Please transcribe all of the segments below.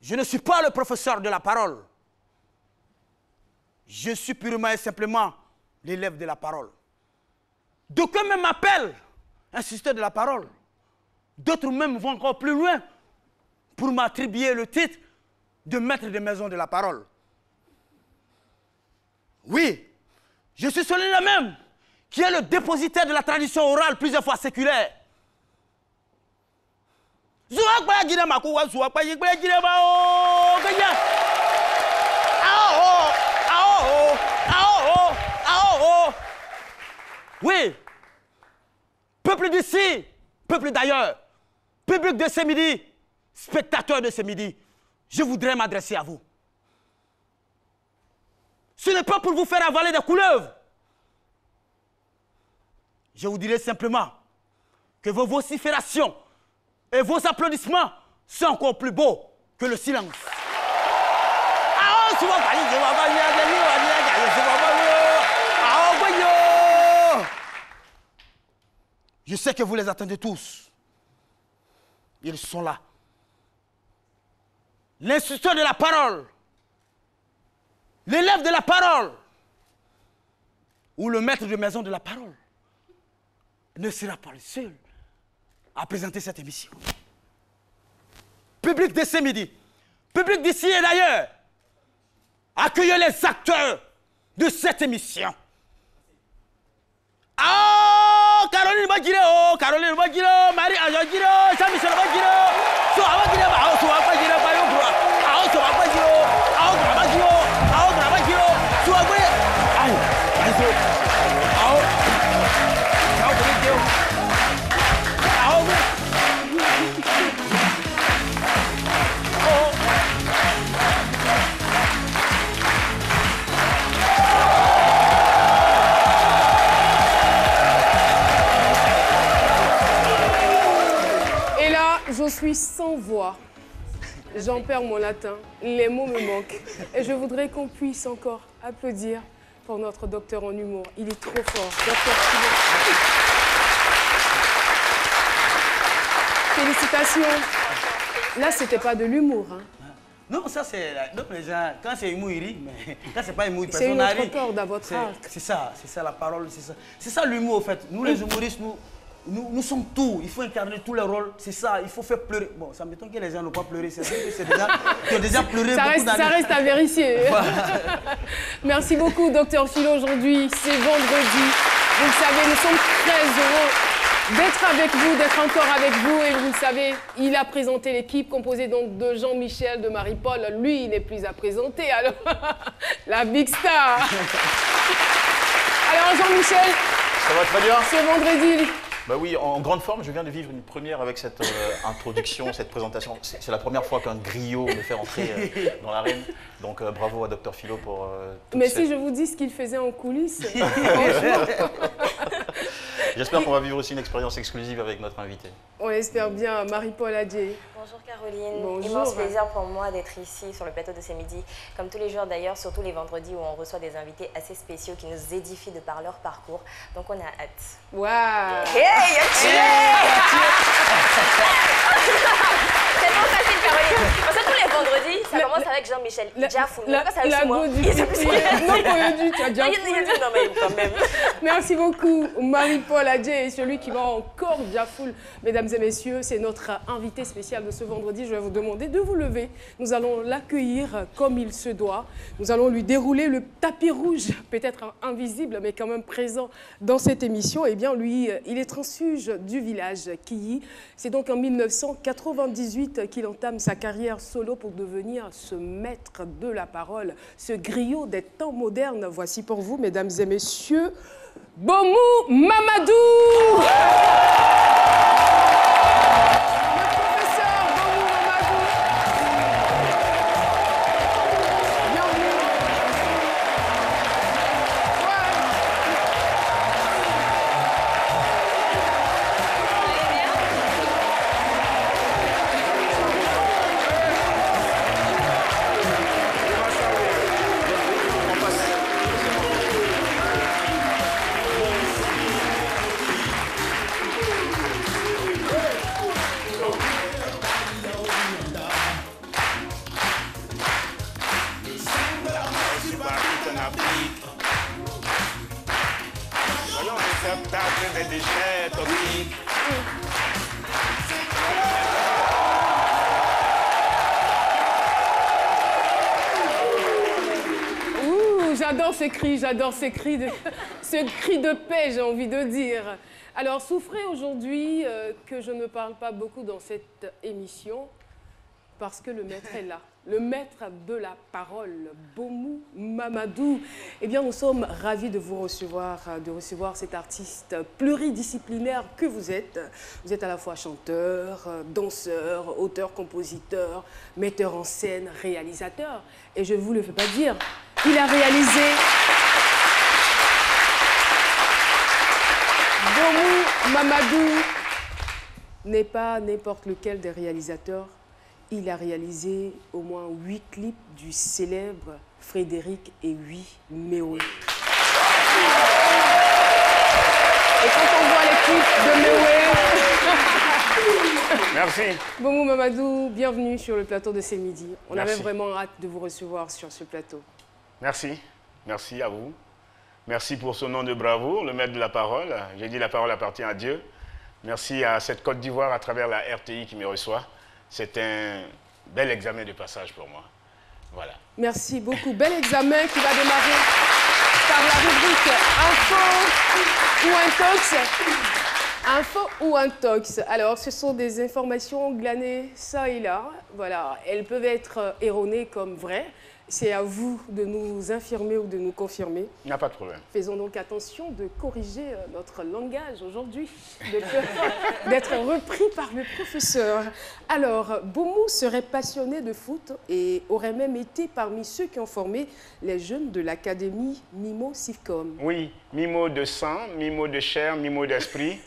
Je ne suis pas le professeur de la parole. Je suis purement et simplement l'élève de la parole. D'aucuns même m'appellent insisteur de la parole. D'autres même vont encore plus loin pour m'attribuer le titre de maître de maison de la parole. Oui, je suis celui-là même qui est le dépositaire de la tradition orale plusieurs fois séculaire. Oui, peuple d'ici, peuple d'ailleurs, public de ce midi, spectateurs de ce midi, je voudrais m'adresser à vous. Ce n'est pas pour vous faire avaler des couleuvres. Je vous dirai simplement que vos vociférations et vos applaudissements sont encore plus beaux que le silence. Je sais que vous les attendez tous. Ils sont là. L'instituteur de la parole, l'élève de la parole, ou le maître de maison de la parole, ne sera pas le seul à présenter cette émission. Public de ce midi, public d'ici et d'ailleurs, accueillez les acteurs de cette émission. Ah, Caroline Bagiro, Caroline Bagiro, Marie Agiro, Jean-Michel Bagiro, Soa Bagiro, Soa Bagiro, Soa Bagiro, Soa Bagiro, Soa Bagiro. Je suis sans voix. J'en perds mon latin. Les mots me manquent. Et je voudrais qu'on puisse encore applaudir pour notre docteur en humour. Il est trop fort. Docteur Philo. Félicitations. Là, c'était pas de l'humour. Hein. Non, ça c'est... les gens, quand c'est humour, ils rient, mais quand c'est pas humour, c'est une autre corde à votre arc. C'est ça la parole, c'est ça. C'est ça l'humour, en fait. Nous, les humoristes, nous sommes tout, il faut incarner tous les rôles, c'est ça, il faut faire pleurer. Bon, ça m'étonne que les gens n'ont pas pleuré, c'est des gens qui ont déjà pleuré beaucoup d'années. Ça reste à vérifier. Merci beaucoup, docteur Philo. Aujourd'hui, c'est vendredi. Vous le savez, nous sommes très heureux d'être avec vous, d'être encore avec vous. Et vous le savez, il a présenté l'équipe composée donc de Jean-Michel, de Marie-Paul. Lui, il n'est plus à présenter, alors la big star. Alors, Jean-Michel, ça va très bien. C'est vendredi. Bah oui, en grande forme, je viens de vivre une première avec cette introduction, cette présentation. C'est la première fois qu'un griot me fait entrer dans l'arène. Donc bravo à Dr Philo pour Mais si je vous dis ce qu'il faisait en coulisses, j'espère qu'on va vivre aussi une expérience exclusive avec notre invité. On espère bien. Marie-Paul Adjé. Bonjour Caroline. Bonjour. Immense plaisir pour moi d'être ici sur le plateau de ce midi. Comme tous les jours d'ailleurs, surtout les vendredis où on reçoit des invités assez spéciaux qui nous édifient de par leur parcours. Donc on a hâte. Waouh. Hey, tellement facile Caroline. Parce que tous les vendredis, ça commence avec Jean-Michel Diafou. La go du Non, mais quand même. Merci beaucoup Marie-Paul Adjé, celui qui va encore Diafoul. Mesdames et messieurs, c'est notre invité spécial de ce vendredi. Je vais vous demander de vous lever. Nous allons l'accueillir comme il se doit. Nous allons lui dérouler le tapis rouge, peut-être invisible, mais quand même présent dans cette émission. Eh bien, lui, il est transfuge du village Killy. C'est donc en 1998 qu'il entame sa carrière solo pour devenir ce maître de la parole, ce griot des temps modernes. Voici pour vous, mesdames et messieurs, Bomou Mamadou. J'adore ces cris, ce cri de paix, j'ai envie de dire. Alors, souffrez aujourd'hui que je ne parle pas beaucoup dans cette émission, parce que le maître est là. Le maître de la parole, Bomou Mamadou. Eh bien, nous sommes ravis de vous recevoir, cet artiste pluridisciplinaire que vous êtes. Vous êtes à la fois chanteur, danseur, auteur, compositeur, metteur en scène, réalisateur. Et je ne vous le fais pas dire, il a réalisé... Bomou Mamadou n'est pas n'importe lequel des réalisateurs. Il a réalisé au moins 8 clips du célèbre Frédéric Ewi Mewe. Et quand on voit les clips de Mewe... Merci. Bomou Mamadou, bienvenue sur le plateau de C'est Midi. On Merci. avait vraiment hâte de vous recevoir sur ce plateau. Merci. Merci à vous. Merci pour ce nom de bravoure, le maître de la parole. J'ai dit la parole appartient à Dieu. Merci à cette Côte d'Ivoire à travers la RTI qui me reçoit. C'est un bel examen de passage pour moi. Voilà. Merci beaucoup. Bel examen qui va démarrer par la rubrique Info ou Intox. Info ou Intox. Alors, ce sont des informations glanées ça et là. Voilà. Elles peuvent être erronées comme vraies. C'est à vous de nous infirmer ou de nous confirmer. Il n'y a pas de problème. Faisons donc attention de corriger notre langage aujourd'hui, d'être repris par le professeur. Alors, Bomou serait passionné de foot et aurait même été parmi ceux qui ont formé les jeunes de l'académie Mimo Sifcom. Oui, Mimo de sang, Mimo de chair, Mimo d'esprit.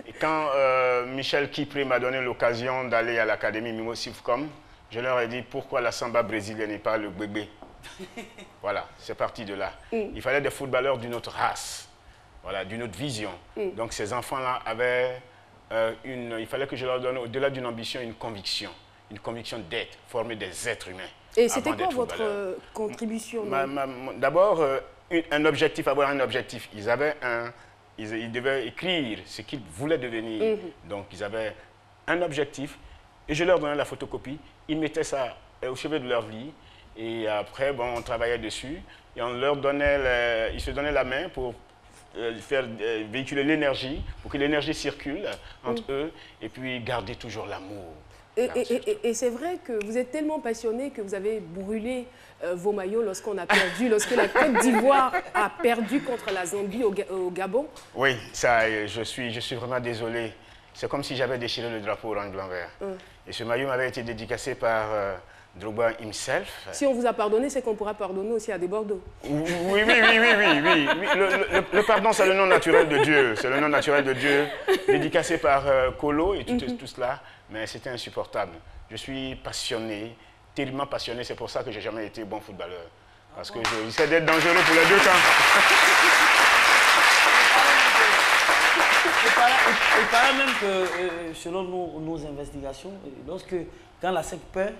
Et quand Michel Kipré m'a donné l'occasion d'aller à l'académie Mimo Sifcom, je leur ai dit pourquoi la samba brésilienne n'est pas le bébé. Voilà, c'est parti de là. Il fallait des footballeurs d'une autre race, voilà, d'une autre vision. Donc ces enfants-là avaient il fallait que je leur donne, au-delà d'une ambition, une conviction d'être, former des êtres humains. Et c'était quoi votre contribution? D'abord, un objectif, avoir un objectif. Ils devaient écrire ce qu'ils voulaient devenir. Donc ils avaient un objectif et je leur donnais la photocopie. Ils mettaient ça au chevet de leur vie et après, bon, on travaillait dessus et on leur donnait, ils se donnaient la main pour faire véhiculer l'énergie, pour que l'énergie circule entre eux et puis garder toujours l'amour. Et c'est vrai que vous êtes tellement passionné que vous avez brûlé vos maillots lorsqu'on a perdu, lorsque la Côte d'Ivoire a perdu contre la Zambie au Gabon. Oui, ça, je suis vraiment désolé. C'est comme si j'avais déchiré le drapeau orange blanc vert. Et ce maillot m'avait été dédicacé par Drogba himself. Si on vous a pardonné, c'est qu'on pourra pardonner aussi à des Bordeaux. Oui. Le pardon, c'est le nom naturel de Dieu. C'est le nom naturel de Dieu, dédicacé par Kolo et tout cela. Mais c'était insupportable. Je suis passionné, terriblement passionné. C'est pour ça que je n'ai jamais été bon footballeur. Parce que je risquais d'être dangereux pour les deux camps. Il paraît même que, selon nos investigations, quand la SEC perd,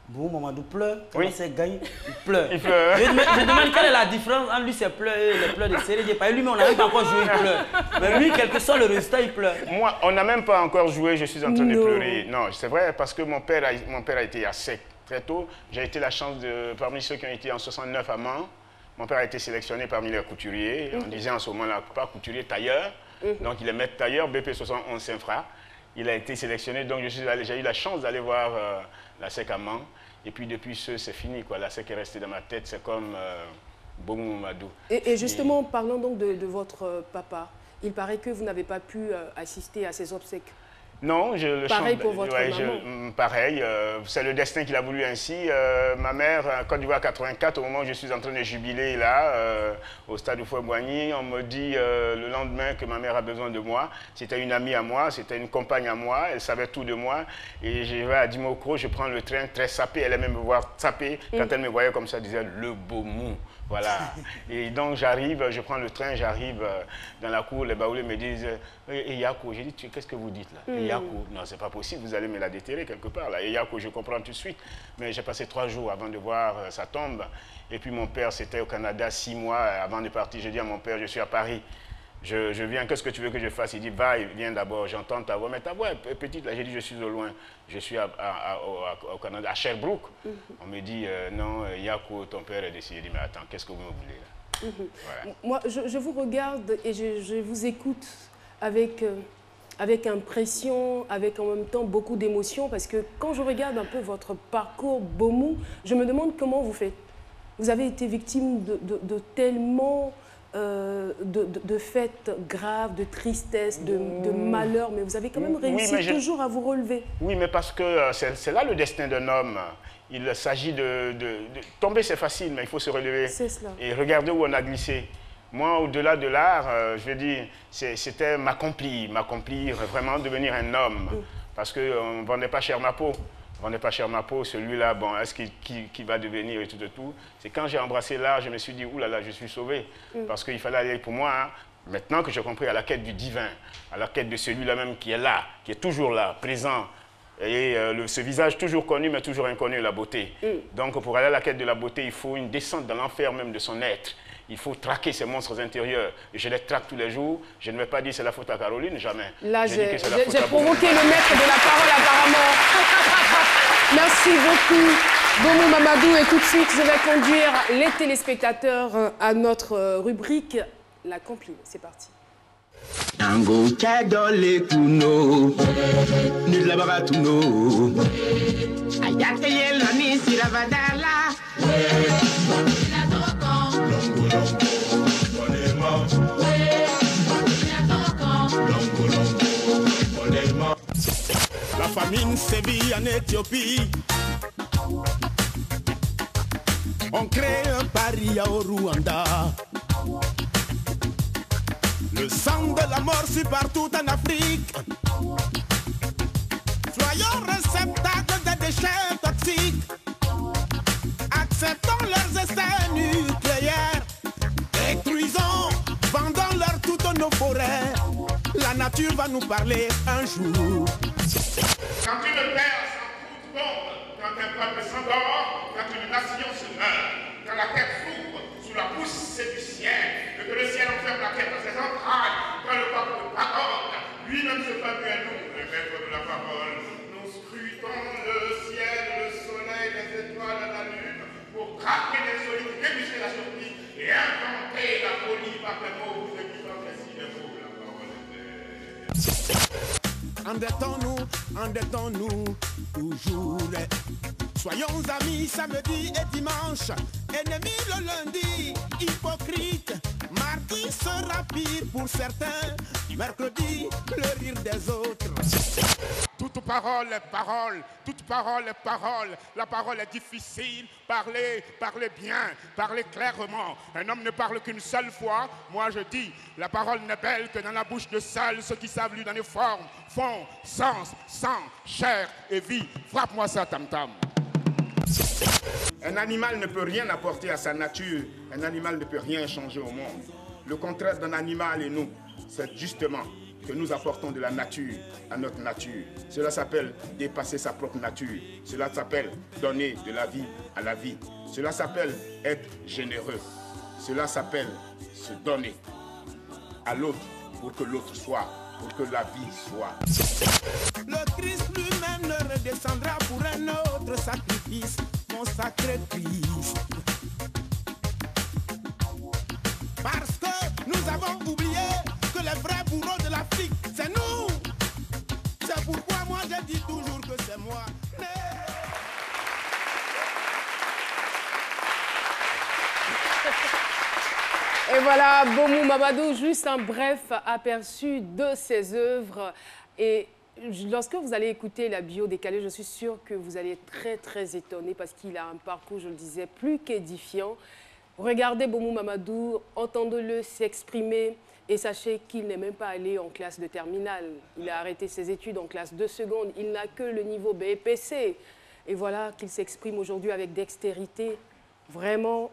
Bomou Mamadou pleure, quand la SEC gagne, il pleure. Je demande quelle est la différence entre lui, ses pleurs et les pleurs de Série. Lui, on n'a même pas encore joué, il pleure. Mais lui, quel que soit le résultat, il pleure. Moi, on n'a même pas encore joué, je suis en train de pleurer. Non, c'est vrai, parce que mon père a été à SEC très tôt. J'ai été la chance parmi ceux qui ont été en 69 à Mans. Mon père a été sélectionné parmi les couturiers. On disait en ce moment-là, pas couturier, tailleur. Donc il est maître tailleur, BP 71 Saint-Fra. Il a été sélectionné, donc j'ai eu la chance d'aller voir la SEC à Mans. Et puis depuis c'est fini, quoi. La SEC est restée dans ma tête, c'est comme Bomou Mamadou. Et justement, parlons donc de votre papa. Il paraît que vous n'avez pas pu assister à ses obsèques. Non, pareil pour votre maman. Pareil, c'est le destin qu'il a voulu ainsi. Ma mère, Côte d'Ivoire 84, au moment où je suis en train de jubiler là, au stade de Fouet-Boigny, on me dit le lendemain que ma mère a besoin de moi. C'était une amie à moi, c'était une compagne à moi, elle savait tout de moi. Et je vais à Dimokro, je prends le train très sapé, elle aimait me voir saper. Quand elle me voyait comme ça, elle disait le Bomou. Voilà. Et donc j'arrive, je prends le train, j'arrive dans la cour, les baoulés me disent et Yako, j'ai dit qu'est-ce que vous dites là? Et Yako, non c'est pas possible, vous allez me la déterrer quelque part là. Et Yako, je comprends tout de suite, mais j'ai passé 3 jours avant de voir sa tombe. Et puis mon père, c'était au Canada 6 mois avant de partir. J'ai dit à mon père, je suis à Paris. Je viens, qu'est-ce que tu veux que je fasse? Il dit, va, viens d'abord, j'entends ta voix. Mais ta voix est petite, là, j'ai dit, je suis au loin. Je suis au Canada, à Sherbrooke. On me dit, non, Yako, ton père est décédé. Il dit, mais attends, qu'est-ce que vous me voulez là? Voilà. Moi, je vous regarde et je vous écoute avec impression, avec en même temps beaucoup d'émotion, parce que quand je regarde un peu votre parcours, Bomou, je me demande comment vous faites. Vous avez été victime de tellement de faits graves, de tristesse, de malheur, mais vous avez quand même réussi toujours à vous relever. Oui, mais parce que c'est là le destin d'un homme. Il s'agit de tomber, c'est facile, mais il faut se relever. C'est cela. Et regarder où on a glissé. Moi, au-delà de l'art, je veux dire, c'était m'accomplir, vraiment devenir un homme. Parce qu'on ne vendait pas cher ma peau. On ne vendait pas cher ma peau, celui-là, bon, est-ce qu'il va devenir et tout de tout. C'est quand j'ai embrassé l'art, je me suis dit, oulala, je suis sauvé. Parce qu'il fallait aller pour moi, hein, maintenant que j'ai compris, à la quête du divin, à la quête de celui-là même qui est là, qui est toujours là, présent. Et ce visage toujours connu, mais toujours inconnu, la beauté. Donc, pour aller à la quête de la beauté, il faut une descente dans l'enfer même de son être. Il faut traquer ces monstres intérieurs. Et je les traque tous les jours. Je ne vais pas dire c'est la faute à Caroline, jamais. Là, j'ai provoqué le maître de la parole, apparemment. Merci beaucoup, Bomou Mamadou. Et tout de suite, je vais conduire les téléspectateurs à notre rubrique La Compline. C'est parti. Ango Kadole Kuno Nilabagatuno Ayate Loni Siravadala La famine sévit en Éthiopie. On crée un paria au Rwanda. Le sang de la mort suit partout en Afrique. Soyons réceptacles des déchets toxiques. Acceptons leurs essais nucléaires. Détruisons, vendons-leur toutes nos forêts. La nature va nous parler un jour. Quand une terre s'en bombe, quand un peuple s'endort, quand une nation se meurt, quand la terre s'ouvre sous la poussée du ciel, et que le ciel enferme la terre dans ses entrailles, quand le peuple de parole, lui-même se fait à nous, le maître de la parole, nous scrutons le ciel, le soleil, les étoiles, la lune, pour traquer les solides, débusquer la surprise et inventer la folie par des mots, vous écoutant ainsi les mots, la parole est Endettons-nous toujours. Soyons amis samedi et dimanche, ennemis le lundi, hypocrite. Mardi sera pire pour certains, mercredi le rire des autres. Toute parole est parole, toute parole est parole. La parole est difficile. Parlez, parlez bien, parlez clairement. Un homme ne parle qu'une seule fois. Moi je dis, la parole n'est belle que dans la bouche de seuls ceux qui savent lui donner forme, fond, sens, sang, chair et vie. Frappe-moi ça, tam-tam. Un animal ne peut rien apporter à sa nature. Un animal ne peut rien changer au monde. Le contraire d'un animal et nous, c'est justement que nous apportons de la nature à notre nature. Cela s'appelle dépasser sa propre nature. Cela s'appelle donner de la vie à la vie. Cela s'appelle être généreux. Cela s'appelle se donner à l'autre pour que l'autre soit, pour que la vie soit. Le Christ lui-même ne redescendra pour un autre sacrifice, mon sacré Christ. Parce que nous avons oublié que les vrais bourreaux de l'Afrique, c'est nous. C'est pourquoi moi je dis toujours que c'est moi. Et voilà, Bomou Mamadou, juste un bref aperçu de ses œuvres. Et lorsque vous allez écouter la bio décalée, je suis sûre que vous allez être très étonné parce qu'il a un parcours, je le disais, plus qu'édifiant. Regardez Bomou Mamadou, entendez-le s'exprimer et sachez qu'il n'est même pas allé en classe de terminale. Il a arrêté ses études en classe de seconde. Il n'a que le niveau BEPC. Et voilà qu'il s'exprime aujourd'hui avec dextérité. Vraiment,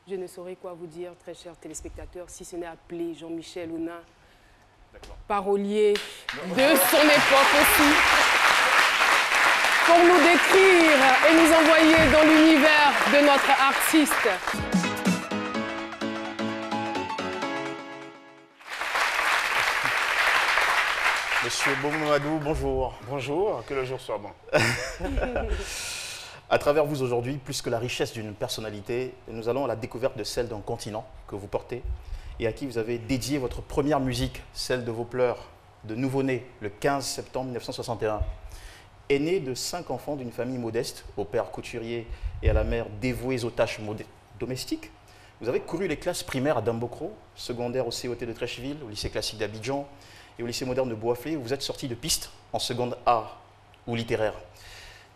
je ne saurais quoi vous dire, très chers téléspectateurs, si ce n'est appeler Jean-Michel Ounin, parolier de son époque aussi, pour nous décrire et nous envoyer dans l'univers de notre artiste. Monsieur Bomou Mamadou, bonjour. Bonjour, que le jour soit bon. À travers vous aujourd'hui, plus que la richesse d'une personnalité, nous allons à la découverte de celle d'un continent que vous portez et à qui vous avez dédié votre première musique, celle de vos pleurs de nouveau-né, le 15 septembre 1961. Aîné de 5 enfants d'une famille modeste, au père couturier et à la mère dévouée aux tâches domestiques, vous avez couru les classes primaires à Dambocro, secondaire au COT de Trècheville, au lycée classique d'Abidjan et au lycée moderne de Boisflé, où vous êtes sorti de piste en seconde art ou littéraire.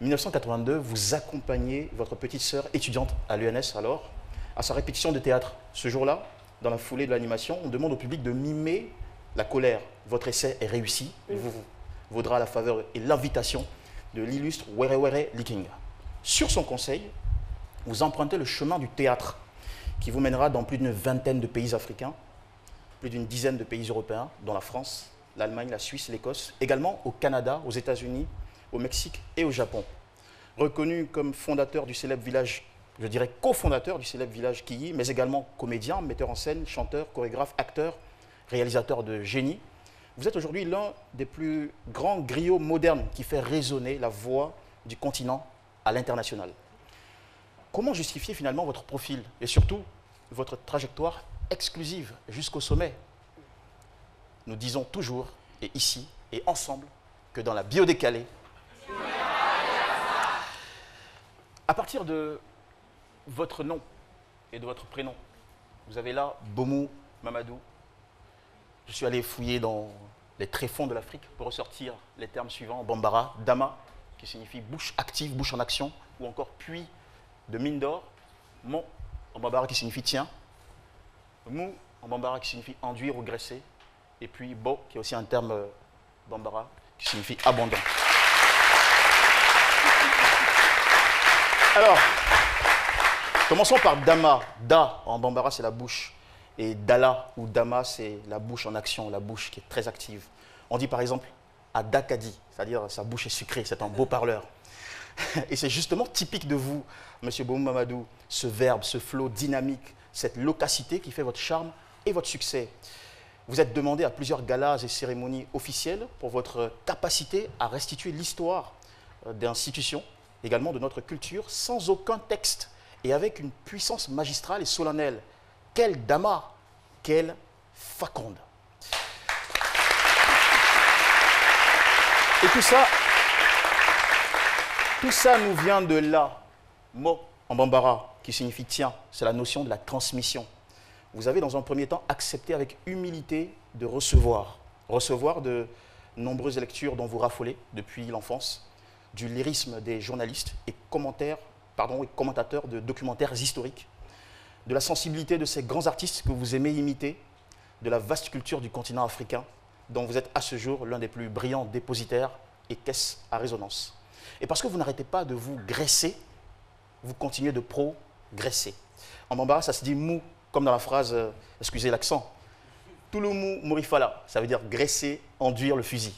1982, vous accompagnez votre petite sœur étudiante à l'UNS alors, à sa répétition de théâtre. Ce jour-là, dans la foulée de l'animation, on demande au public de mimer la colère. Votre essai est réussi, il vous vaudra la faveur et l'invitation de l'illustre Were Were Liking. Sur son conseil, vous empruntez le chemin du théâtre qui vous mènera dans plus d'une vingtaine de pays africains, plus d'une dizaine de pays européens, dont la France, l'Allemagne, la Suisse, l'Écosse, également au Canada, aux États-Unis, au Mexique et au Japon. Reconnu comme fondateur du célèbre village, je dirais cofondateur du célèbre village Kiyi, mais également comédien, metteur en scène, chanteur, chorégraphe, acteur, réalisateur de génie, vous êtes aujourd'hui l'un des plus grands griots modernes qui fait résonner la voix du continent à l'international. Comment justifier finalement votre profil et surtout votre trajectoire exclusive jusqu'au sommet? Nous disons toujours, et ici, et ensemble, que dans la biodécalée, à partir de votre nom et de votre prénom, vous avez là Bomu Mamadou. Je suis allé fouiller dans les tréfonds de l'Afrique pour ressortir les termes suivants. Bambara, Dama, qui signifie bouche active, bouche en action, ou encore puits de mine d'or. Mon en Bambara qui signifie tiens. Mou en Bambara qui signifie enduire ou graisser. Et puis Bo, qui est aussi un terme Bambara qui signifie abondant. Alors, commençons par Dama. Da en Bambara, c'est la bouche. Et Dala ou Dama, c'est la bouche en action, la bouche qui est très active. On dit par exemple Adakadi, c'est-à-dire sa bouche est sucrée, c'est un beau parleur. Et c'est justement typique de vous, M. Bomu Mamadou, ce verbe, ce flot dynamique, cette loquacité qui fait votre charme et votre succès. Vous êtes demandé à plusieurs galas et cérémonies officielles pour votre capacité à restituer l'histoire d'institutions, également de notre culture, sans aucun texte et avec une puissance magistrale et solennelle. Quel Dama, quelle Faconde. Et tout ça nous vient de là. Mo en Bambara, qui signifie tiens, c'est la notion de la transmission. Vous avez dans un premier temps accepté avec humilité de recevoir. Recevoir de nombreuses lectures dont vous raffolez depuis l'enfance, du lyrisme des journalistes et commentateurs de documentaires historiques, de la sensibilité de ces grands artistes que vous aimez imiter, de la vaste culture du continent africain, dont vous êtes à ce jour l'un des plus brillants dépositaires et caisses à résonance. Et parce que vous n'arrêtez pas de vous graisser, vous continuez de progresser. En Bambara, ça se dit mou, comme dans la phrase, excusez l'accent, Touloumou Morifala, ça veut dire graisser, enduire le fusil.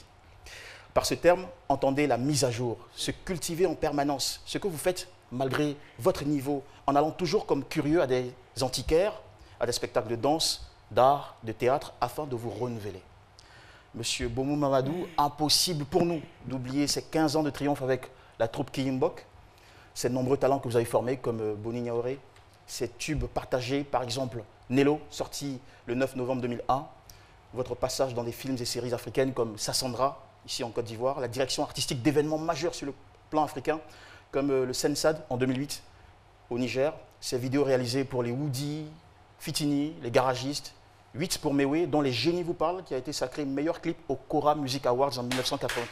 Par ce terme, entendez la mise à jour, se cultiver en permanence, ce que vous faites malgré votre niveau, en allant toujours comme curieux à des antiquaires, à des spectacles de danse, d'art, de théâtre, afin de vous renouveler. Monsieur Bomu Mamadou, impossible pour nous d'oublier ces 15 ans de triomphe avec la troupe Kiyimbok, ces nombreux talents que vous avez formés comme Boni Niaoré, ces tubes partagés, par exemple Nello, sorti le 9 novembre 2001, votre passage dans des films et séries africaines comme Sassandra, ici en Côte d'Ivoire, la direction artistique d'événements majeurs sur le plan africain, comme le Sensad en 2008 au Niger, ces vidéos réalisées pour les Woody, Fitini, les garagistes, 8 pour Mewe, dont Les Génies vous parlent, qui a été sacré meilleur clip au Cora Music Awards en 1998.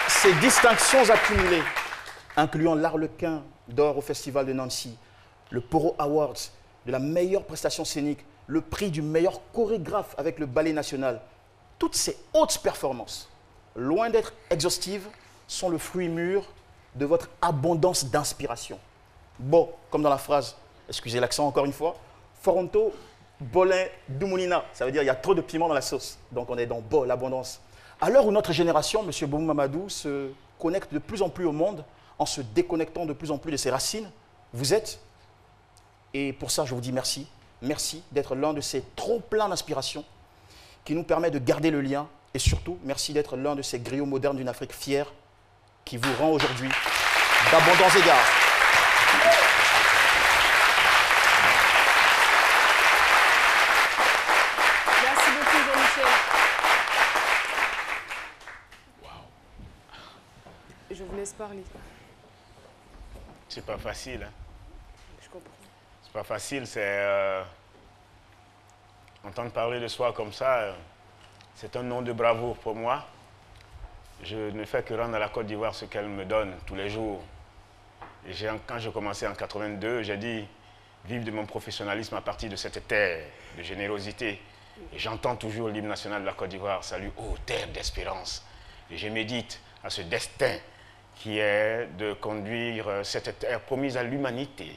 Ces distinctions accumulées, incluant l'Arlequin d'or au Festival de Nancy, le Poro Awards de la meilleure prestation scénique, le prix du meilleur chorégraphe avec le Ballet National, toutes ces hautes performances, loin d'être exhaustives, sont le fruit mûr de votre abondance d'inspiration. Bon, comme dans la phrase, excusez l'accent encore une fois, Foronto, Bolin, Dumunina, ça veut dire il y a trop de piment dans la sauce. Donc on est dans Bo, l'abondance. À l'heure où notre génération, M. Bomu Mamadou, se connecte de plus en plus au monde, en se déconnectant de plus en plus de ses racines, vous êtes, et pour ça je vous dis merci, merci d'être l'un de ces trop pleins d'inspiration qui nous permet de garder le lien Et surtout, merci d'être l'un de ces griots modernes d'une Afrique fière qui vous rend aujourd'hui d'abondants égards. Merci beaucoup, Jean-Michel. Je vous laisse parler. C'est pas facile. Hein. Je comprends. C'est pas facile, c'est... entendre parler de soi comme ça, c'est un nom de bravoure pour moi. Je ne fais que rendre à la Côte d'Ivoire ce qu'elle me donne tous les jours. Et quand j'ai commencé en 82, j'ai dit vivre de mon professionnalisme à partir de cette terre de générosité. Et j'entends toujours l'hymne national de la Côte d'Ivoire, salut, ô terre d'espérance. Et je médite à ce destin qui est de conduire cette terre promise à l'humanité.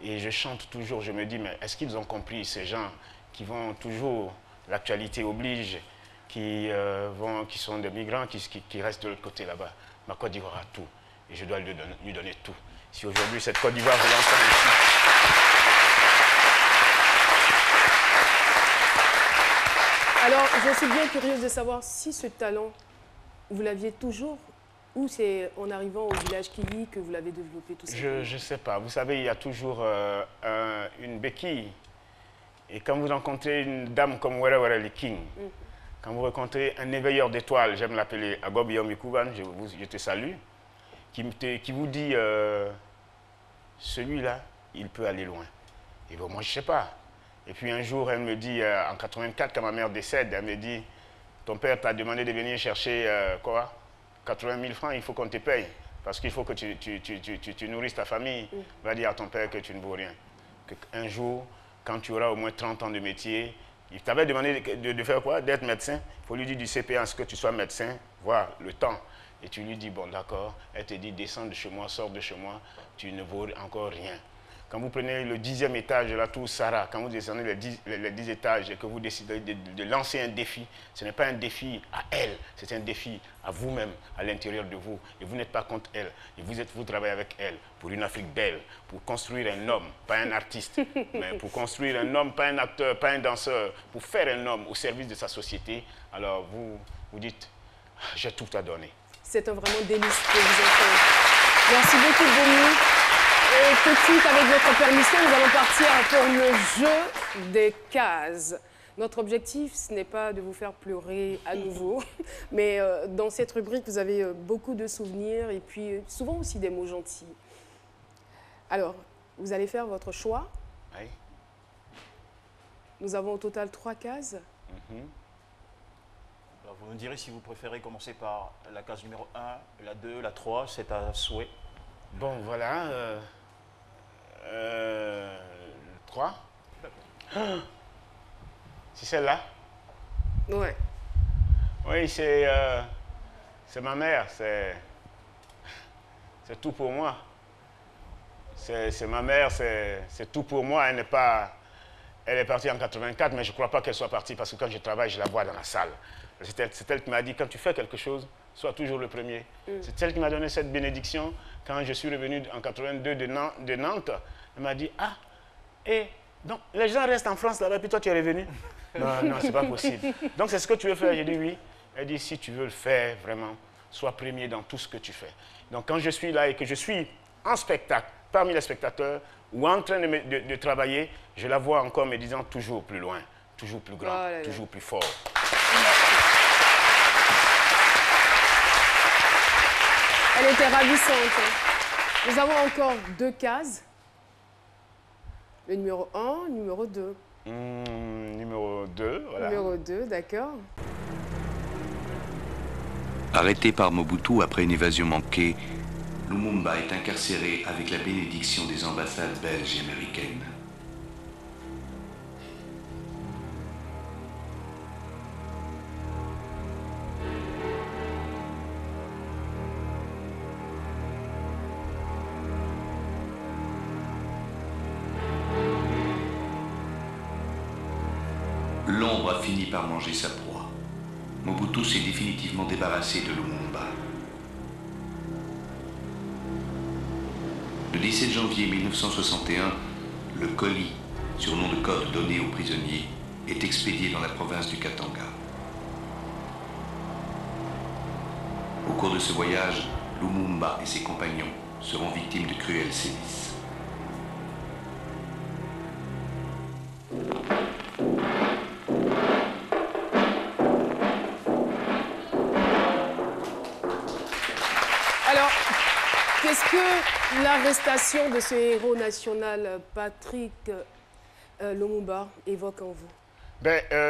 Et je chante toujours, je me dis, mais est-ce qu'ils ont compris, ces gens qui vont toujours, l'actualité oblige, qui sont des migrants, qui restent de l'autre côté là-bas. Ma Côte d'Ivoire a tout, et je dois lui donner tout. Si aujourd'hui cette Côte d'Ivoire, je l'entends ici. Alors, je suis bien curieuse de savoir si ce talent, vous l'aviez toujours, ou c'est en arrivant au village Kili que vous l'avez développé tout ça? Je ne sais pas. Vous savez, il y a toujours une béquille. Et quand vous rencontrez une dame comme Were Were le King, quand vous rencontrez un éveilleur d'étoiles, j'aime l'appeler Agobiyom Ikuban, je te salue, qui vous dit, celui-là, il peut aller loin. Et bon, moi, je ne sais pas. Et puis un jour, elle me dit, en 84, quand ma mère décède, elle me dit, ton père t'a demandé de venir chercher, 80 000 francs, il faut qu'on te paye. Parce qu'il faut que tu nourrisses ta famille. Va dire à ton père que tu ne vaux rien. Un jour, quand tu auras au moins 30 ans de métier, il t'avait demandé de faire quoi? D'être médecin. Il faut lui dire du CPA, à ce que tu sois médecin, voir le temps. Et tu lui dis, bon d'accord, elle te dit, descends de chez moi, sors de chez moi, tu ne vaux encore rien. Quand vous prenez le 10e étage de la tour Sarah, quand vous descendez les 10 étages et que vous décidez de lancer un défi, ce n'est pas un défi à elle, c'est un défi à vous-même, à l'intérieur de vous. Et vous n'êtes pas contre elle. Et vous travaillez avec elle pour une Afrique belle, pour construire un homme, pas un artiste, mais pour construire un homme, pas un acteur, pas un danseur, pour faire un homme au service de sa société. Alors vous dites, j'ai tout à donner. C'est un vraiment délice que vous entendez. Merci beaucoup, Denis. Et tout de suite, avec votre permission, nous allons partir pour le jeu des cases. Notre objectif, ce n'est pas de vous faire pleurer à nouveau, mais dans cette rubrique, vous avez beaucoup de souvenirs et puis souvent aussi des mots gentils. Alors, vous allez faire votre choix. Oui. Nous avons au total 3 cases. Alors, vous me direz si vous préférez commencer par la case numéro 1, la 2, la 3, c'est à souhait. Bon, voilà. 3. C'est celle-là? Ouais. Oui, c'est ma mère. C'est tout pour moi. C'est ma mère, c'est tout pour moi. Elle est partie en 84, mais je ne crois pas qu'elle soit partie parce que quand je travaille, je la vois dans la salle. C'est elle qui m'a dit, quand tu fais quelque chose, sois toujours le premier. C'est elle qui m'a donné cette bénédiction quand je suis revenu en 82 de Nantes. Elle m'a dit, ah, et donc les gens restent en France là-bas, puis toi tu es revenu? Non, non, c'est pas possible. Donc c'est ce que tu veux faire? J'ai dit oui. Elle dit, si tu veux le faire vraiment, sois premier dans tout ce que tu fais. Donc quand je suis là et que je suis en spectacle, parmi les spectateurs, ou en train de travailler, je la vois encore me disant toujours plus loin, toujours plus grand, toujours plus fort. Elle était ravissante. Nous avons encore 2 cases. Le numéro 1, le numéro 2. Numéro 2, voilà. Numéro 2, d'accord. Arrêté par Mobutu après une évasion manquée, Lumumba est incarcéré avec la bénédiction des ambassades belges et américaines. L'ombre a fini par manger sa proie. Mobutu s'est définitivement débarrassé de Lumumba. Le 17 janvier 1961, le colis, surnom de code donné aux prisonniers, est expédié dans la province du Katanga. Au cours de ce voyage, Lumumba et ses compagnons seront victimes de cruels sévices. Alors, qu'est-ce que l'arrestation de ce héros national, Patrick Lumumba, évoque en vous?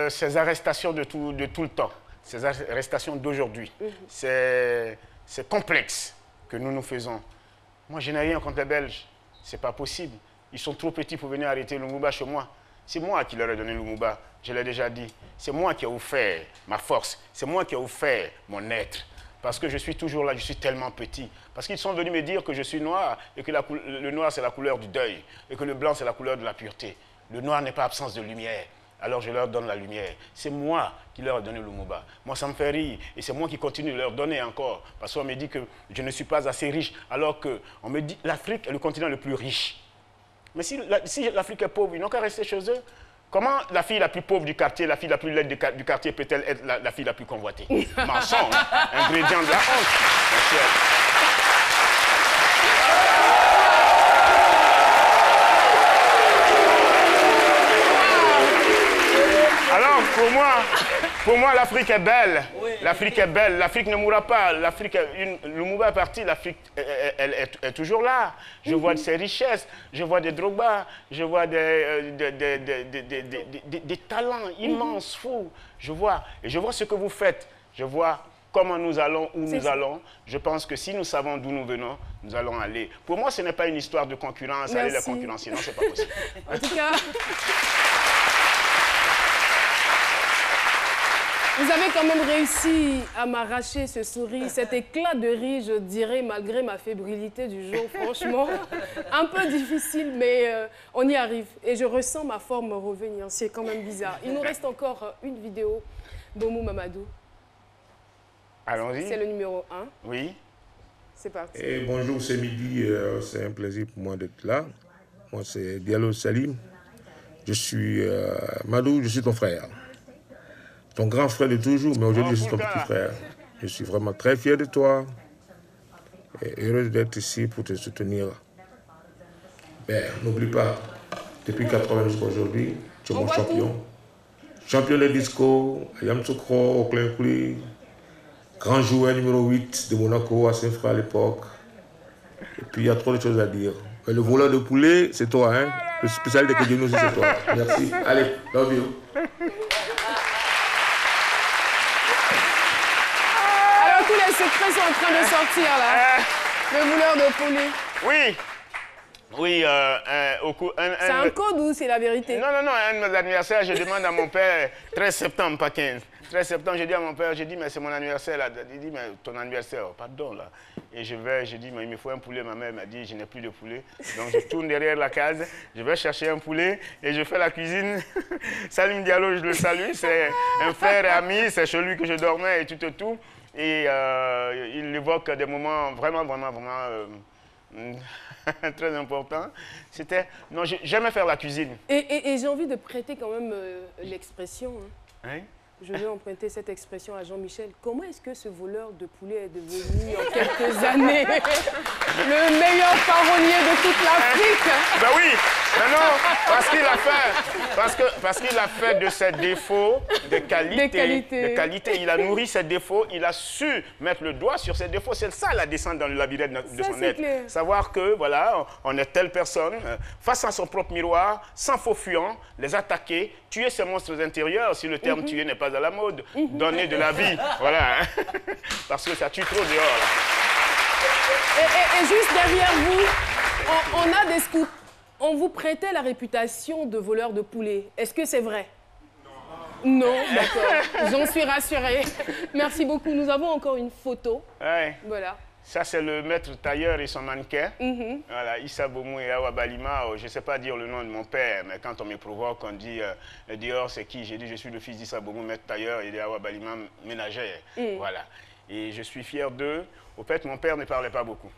Ces arrestations de tout le temps, ces arrestations d'aujourd'hui, c'est complexe que nous faisons. Moi, je n'ai rien contre les Belges, c'est pas possible. Ils sont trop petits pour venir arrêter Lumumba chez moi. C'est moi qui leur ai donné Lumumba, je l'ai déjà dit. C'est moi qui ai offert ma force, c'est moi qui ai offert mon être. Parce que je suis toujours là, je suis tellement petit. Parce qu'ils sont venus me dire que je suis noir et que le noir c'est la couleur du deuil et que le blanc c'est la couleur de la pureté. Le noir n'est pas absence de lumière. Alors je leur donne la lumière. C'est moi qui leur ai donné Lumumba. Moi, ça me fait rire. Et c'est moi qui continue de leur donner encore. Parce qu'on me dit que je ne suis pas assez riche. Alors qu'on me dit que l'Afrique est le continent le plus riche. Mais si l'Afrique est pauvre, ils n'ont qu'à rester chez eux. Comment la fille la plus pauvre du quartier, la fille la plus laide du quartier peut-elle être la fille la plus convoitée? Mensonge, ingrédient de la honte, mon cher. Alors, pour moi, l'Afrique est belle. L'Afrique est belle. L'Afrique ne mourra pas. Lumumba est parti. L'Afrique est toujours là. Je vois de ses richesses. Je vois des Drogba. Je vois des talents immenses, fous. Je vois. Et je vois ce que vous faites. Je vois comment nous allons, où nous allons. Je pense que si nous savons d'où nous venons, nous allons aller. Pour moi, ce n'est pas une histoire de concurrence. Aller la concurrence, sinon, ce n'est pas possible. En tout cas... Vous avez quand même réussi à m'arracher ce sourire, cet éclat de rire, je dirais, malgré ma fébrilité du jour, franchement. Un peu difficile, mais on y arrive. Et je ressens ma forme revenir, c'est quand même bizarre. Il nous reste encore une vidéo. Bomou Mamadou. Allons-y. C'est le numéro 1. Oui. C'est parti. Et bonjour, c'est midi. C'est un plaisir pour moi d'être là. Moi, c'est Diallo Salim. Je suis Madou, je suis ton frère. Ton grand frère de toujours, mais aujourd'hui, je suis ton petit frère. Je suis vraiment très fier de toi et heureux d'être ici pour te soutenir. Ben, n'oublie pas, depuis 80 jusqu'à aujourd'hui, tu es mon champion. Champion de disco, à Yamsoukro, au Klein-Kouli, grand joueur numéro 8 de Monaco à Saint-Fra à l'époque. Et puis, il y a trop de choses à dire. Mais le voleur de poulet, c'est toi, hein? Le spécial de Kedjeno, c'est toi. Merci. Allez, love you. Tous les secrets sont en train de sortir, là. Le voleur de poulet. Oui. Oui, c'est un code ou c'est la vérité? Non, un de mes anniversaires, je demande à mon père, 13 septembre, pas 15. 13 septembre, je dis à mon père, mais c'est mon anniversaire, là. Il dit, mais ton anniversaire, pardon, là. Et je dis, mais il me faut un poulet. Ma mère m'a dit, je n'ai plus de poulet. Donc je tourne derrière la case, je vais chercher un poulet et je fais la cuisine. Salim Diallo, je le salue, c'est un frère et ami, c'est chez lui que je dormais et tout. Et il évoque des moments vraiment très importants. C'était... Non, j'aimais faire la cuisine. Et j'ai envie de prêter quand même l'expression. Hein? Je vais emprunter cette expression à Jean-Michel. Comment est-ce que ce voleur de poulet est devenu en quelques années le meilleur parolier de toute l'Afrique? Ben oui, mais non, parce qu'il a fait de ses défauts des qualités. Il a nourri ses défauts, il a su mettre le doigt sur ses défauts. C'est ça la descente dans le labyrinthe de son être. Clair. Savoir que, voilà, on est telle personne, face à son propre miroir, sans faux fuyant, les attaquer, tuer ses monstres intérieurs, si le terme tuer n'est pas à la mode, donner de la vie, voilà, parce que ça tue trop dehors. Et juste derrière vous, on a des scouts. On vous prêtait la réputation de voleur de poulet. Est-ce que c'est vrai? Non, d'accord. J'en suis rassurée. Merci beaucoup. Nous avons encore une photo. Ouais. Voilà. Ça, c'est le maître tailleur et son mannequin. Voilà, Issa Bomou et Awa Balima. Je ne sais pas dire le nom de mon père, mais quand on me provoque, on dit dehors, c'est qui? J'ai dit, je suis le fils d'Issa Bomou, maître tailleur, et d'Awa Balima, ménagère. Voilà. Et je suis fier d'eux. Au fait, mon père ne parlait pas beaucoup.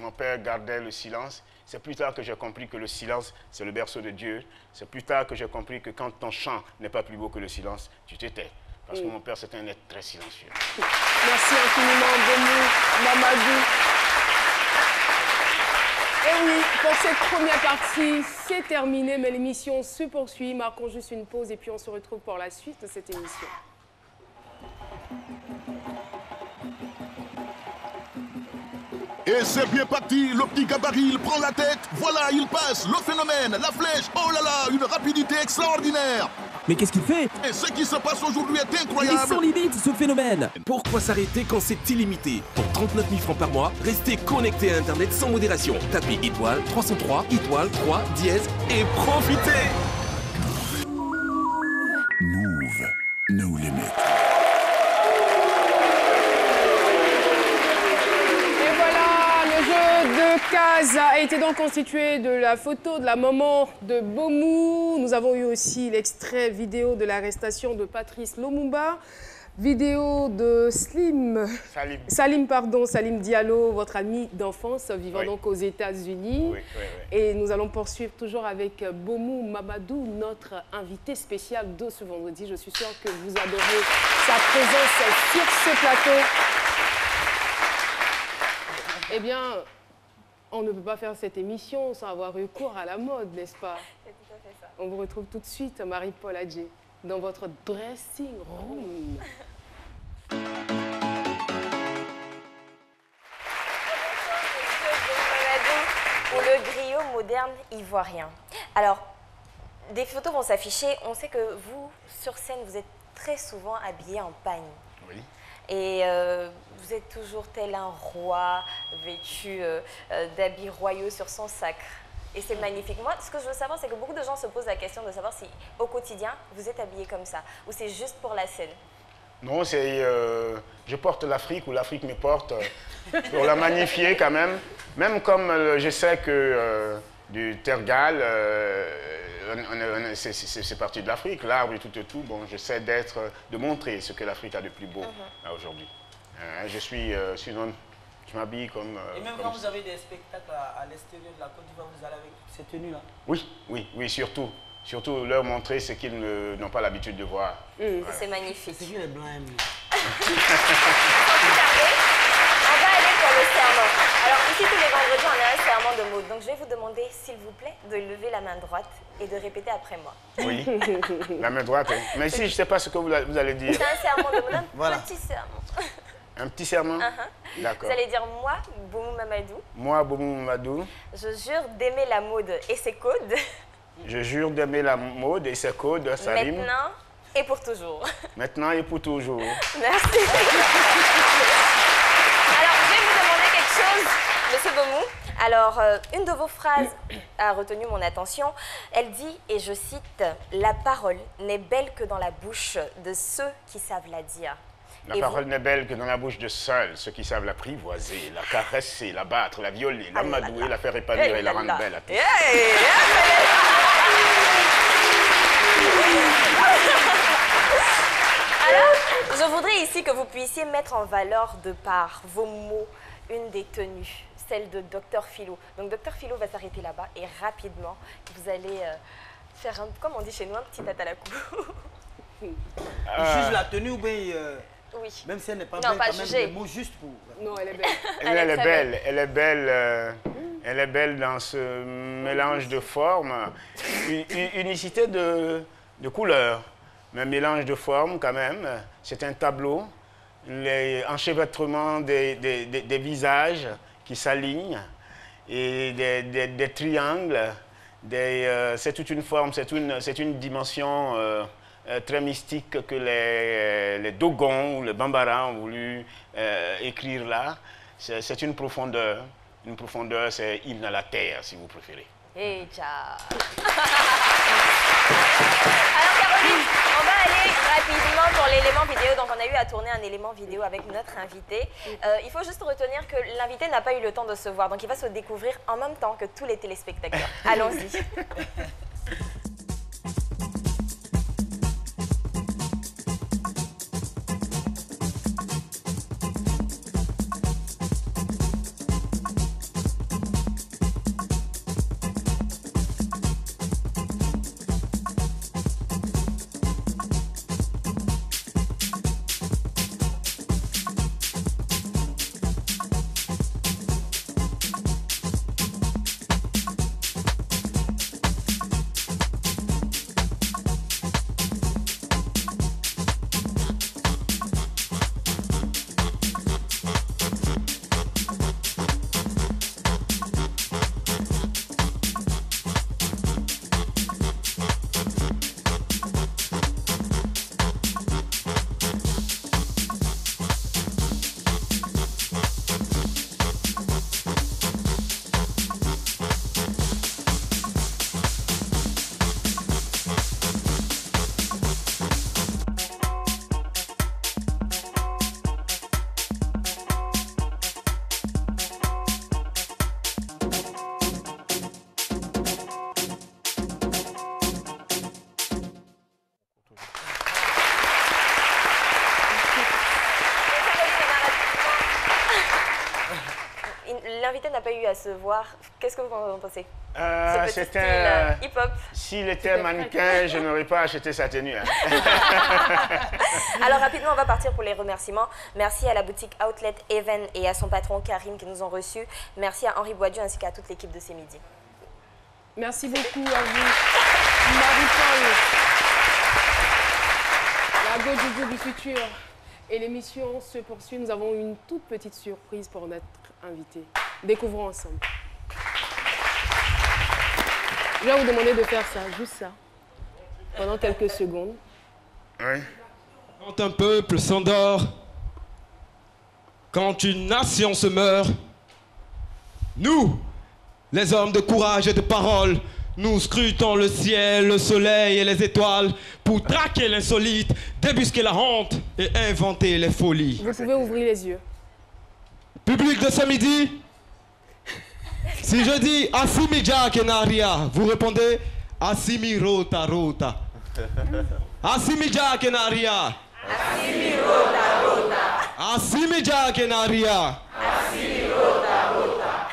Mon père gardait le silence. C'est plus tard que j'ai compris que le silence, c'est le berceau de Dieu. C'est plus tard que j'ai compris que quand ton chant n'est pas plus beau que le silence, tu te tais. Parce que mon père, c'était un être très silencieux. Merci infiniment, Bomou Mamadou. Et oui, pour cette première partie, c'est terminé, mais l'émission se poursuit. Marquons juste une pause et puis on se retrouve pour la suite de cette émission. Et c'est bien parti, le petit gabarit, il prend la tête, voilà, il passe, le phénomène, la flèche, oh là là, une rapidité extraordinaire. Mais qu'est-ce qu'il fait? Et ce qui se passe aujourd'hui est incroyable. Il est sans limite, ce phénomène. Pourquoi s'arrêter quand c'est illimité? Pour 39 000 francs par mois, restez connecté à Internet sans modération. Tapez étoile 303, étoile 3, dièse et profitez. Move, no limit. Le CAS a été donc constitué de la photo de la maman de Bomou. Nous avons eu aussi l'extrait vidéo de l'arrestation de Patrice Lumumba. Vidéo de Salim Diallo, votre ami d'enfance vivant donc aux États-Unis. Et nous allons poursuivre toujours avec Bomou Mamadou, notre invité spécial de ce vendredi. Je suis sûre que vous adorez sa présence sur ce plateau. Eh bien, on ne peut pas faire cette émission sans avoir recours à la mode, n'est-ce pas? C'est tout à fait ça. On vous retrouve tout de suite, Marie-Paul Adjé, dans votre dressing room. Ou le griot moderne ivoirien. Alors, des photos vont s'afficher. On sait que vous, sur scène, vous êtes très souvent habillé en pagne. Oui. Et vous êtes toujours tel un roi, vêtu d'habits royaux sur son sacre. Et c'est magnifique. Moi, ce que je veux savoir, c'est que beaucoup de gens se posent la question de savoir si, au quotidien, vous êtes habillé comme ça, ou c'est juste pour la scène. Non, c'est... je porte l'Afrique, ou l'Afrique me porte, pour la magnifier quand même. Même comme je sais que du Tergal, c'est parti de l'Afrique, l'arbre et tout, bon, j'essaie de montrer ce que l'Afrique a de plus beau aujourd'hui. Je suis, sinon, je m'habille comme... et même quand vous avez des spectacles à l'extérieur de la Côte d'Ivoire, vous allez avec ces tenues-là? Oui, surtout. Surtout leur montrer ce qu'ils n'ont pas l'habitude de voir. C'est magnifique. C'est qui les blancs aiment? On va aller pour le serment. Alors ici, tous les vendredis, on a un serment de mode. Donc je vais vous demander, s'il vous plaît, de lever la main droite et de répéter après moi. Oui, la main droite. Hein. Mais si je ne sais pas ce que vous allez dire. C'est un serment de mode, un petit serment. Un petit serment? D'accord. Vous allez dire, moi, Bomou Mamadou. Moi, Bomou Mamadou. Je jure d'aimer la mode et ses codes. Je jure d'aimer la mode et ses codes, Salim. Maintenant et pour toujours. Maintenant et pour toujours. Merci. Alors, je vais vous demander quelque chose, Monsieur Bomou. Alors, une de vos phrases a retenu mon attention. Elle dit, et je cite, « La parole n'est belle que dans la bouche de ceux qui savent la dire. » La parole n'est belle que dans la bouche de seuls ceux qui savent l'apprivoiser, la caresser, la battre, la violer, l'amadouer, la faire épanouir et la rendre belle à tous. Alors, je voudrais ici que vous puissiez mettre en valeur de par vos mots une des tenues, celle de Dr Philo. Donc Dr Philo va s'arrêter là-bas et rapidement, vous allez faire, comme on dit chez nous, un petit tatalakou. Juge la tenue ou bien... Oui. Même si elle n'est pas non, belle, pas quand jugée. même, des mots justes pour... Non, elle est belle. Elle est belle dans ce mélange de formes, unicité de couleurs, mais un mélange de formes quand même. C'est un tableau, les enchevêtrements des visages qui s'alignent et des triangles. C'est toute une forme, c'est une dimension très mystique que les Dogons ou les Bambara ont voulu écrire là. C'est une profondeur. Une profondeur, c'est hymne à la terre, si vous préférez. Et ciao. Alors Caroline, on va aller rapidement pour l'élément vidéo. Donc on a eu à tourner un élément vidéo avec notre invité. Il faut juste retenir que l'invité n'a pas eu le temps de se voir. Donc il va se découvrir en même temps que tous les téléspectateurs. Allons-y. l'invité n'a pas eu à se voir. Qu'est-ce que vous en pensez? C'était hip-hop. S'il était mannequin, je n'aurais pas acheté sa tenue. Hein. Alors rapidement, on va partir pour les remerciements. Merci à la boutique Outlet Even et à son patron Karim qui nous ont reçus. Merci à Henri Boidieu ainsi qu'à toute l'équipe de C'est Midi. Merci beaucoup à vous, Marie-Paul, la go du futur. Et l'émission se poursuit. Nous avons une toute petite surprise pour notre invité. Découvrons ensemble. Je vais vous demander de faire ça, juste ça, pendant quelques secondes. Oui. Quand un peuple s'endort, quand une nation se meurt, nous, les hommes de courage et de parole, nous scrutons le ciel, le soleil et les étoiles pour traquer l'insolite, débusquer la honte et inventer les folies. Vous pouvez ouvrir les yeux. Public de ce midi, si je dis Asimija Kenaria, vous répondez Asimi Rota Rota. Asimija Kenaria. Asimi Rota Rota. Asimija Kenaria. Asimi Rota Rota.